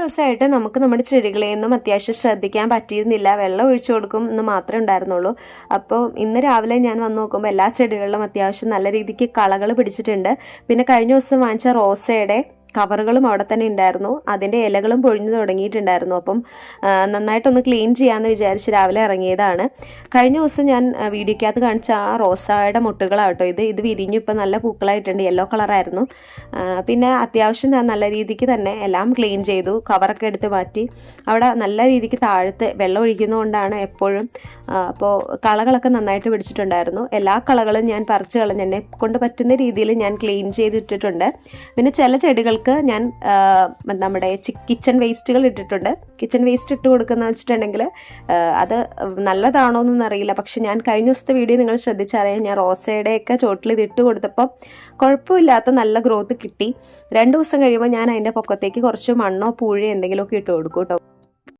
ദിവസമായിട്ട് നമുക്ക് നമ്മുടെ ചെടികളെയൊന്നും അത്യാവശ്യം ശ്രദ്ധിക്കാൻ പറ്റിയിരുന്നില്ല. വെള്ളം ഒഴിച്ചു കൊടുക്കും എന്ന് മാത്രമേ ഉണ്ടായിരുന്നുള്ളൂ. അപ്പോൾ ഇന്ന് രാവിലെ ഞാൻ വന്ന് നോക്കുമ്പോൾ എല്ലാ ചെടികളിലും അത്യാവശ്യം നല്ല രീതിക്ക് കളകൾ പിടിച്ചിട്ടുണ്ട്. പിന്നെ കഴിഞ്ഞ ദിവസം വാങ്ങിച്ച റോസയുടെ കവറുകളും അവിടെ തന്നെ ഉണ്ടായിരുന്നു. അതിൻ്റെ ഇലകളും പൊഴിഞ്ഞു തുടങ്ങിയിട്ടുണ്ടായിരുന്നു. അപ്പം നന്നായിട്ടൊന്ന് ക്ലീൻ ചെയ്യാമെന്ന് വിചാരിച്ച് രാവിലെ ഇറങ്ങിയതാണ്. കഴിഞ്ഞ ദിവസം ഞാൻ വീഡിയോക്കകത്ത് കാണിച്ച ആ റോസായുടെ മുട്ടുകളാട്ടോ ഇത് വിരിഞ്ഞു ഇപ്പം നല്ല പൂക്കളായിട്ടുണ്ട്. യെല്ലോ കളറായിരുന്നു. പിന്നെ അത്യാവശ്യം ഞാൻ നല്ല രീതിക്ക് തന്നെ എല്ലാം ക്ലീൻ ചെയ്തു. കവറൊക്കെ എടുത്ത് മാറ്റി. അവിടെ നല്ല രീതിക്ക് താഴത്ത് വെള്ളം ഒഴിക്കുന്നതുകൊണ്ടാണ് എപ്പോഴും. അപ്പോൾ കളകളൊക്കെ നന്നായിട്ട് പിടിച്ചിട്ടുണ്ടായിരുന്നു. എല്ലാ കളകളും ഞാൻ പറിച്ച് കളഞ്ഞ് എന്നെ കൊണ്ട് പറ്റുന്ന രീതിയിൽ ഞാൻ ക്ലീൻ ചെയ്തിട്ടിട്ടുണ്ട്. പിന്നെ ചില ചെടികൾ ഞാൻ നമ്മുടെ കിച്ചൺ വേസ്റ്റുകൾ ഇട്ടിട്ടുണ്ട്. കിച്ചൺ വേസ്റ്റ് ഇട്ട് കൊടുക്കുന്ന വെച്ചിട്ടുണ്ടെങ്കിൽ അത് നല്ലതാണോ എന്നൊന്നും അറിയില്ല. പക്ഷെ ഞാൻ കഴിഞ്ഞ ദിവസത്തെ വീഡിയോ നിങ്ങൾ ശ്രദ്ധിച്ചറിയാം. ഞാൻ റോസയുടെയൊക്കെ ചോട്ടിൽ ഇത് ഇട്ട് കൊടുത്തപ്പോൾ കുഴപ്പമില്ലാത്ത നല്ല ഗ്രോത്ത് കിട്ടി. 2 ദിവസം കഴിയുമ്പോൾ ഞാൻ അതിൻ്റെ പൊക്കത്തേക്ക് കുറച്ച് മണ്ണോ പൂഴയോ എന്തെങ്കിലുമൊക്കെ ഇട്ട് കൊടുക്കും കേട്ടോ.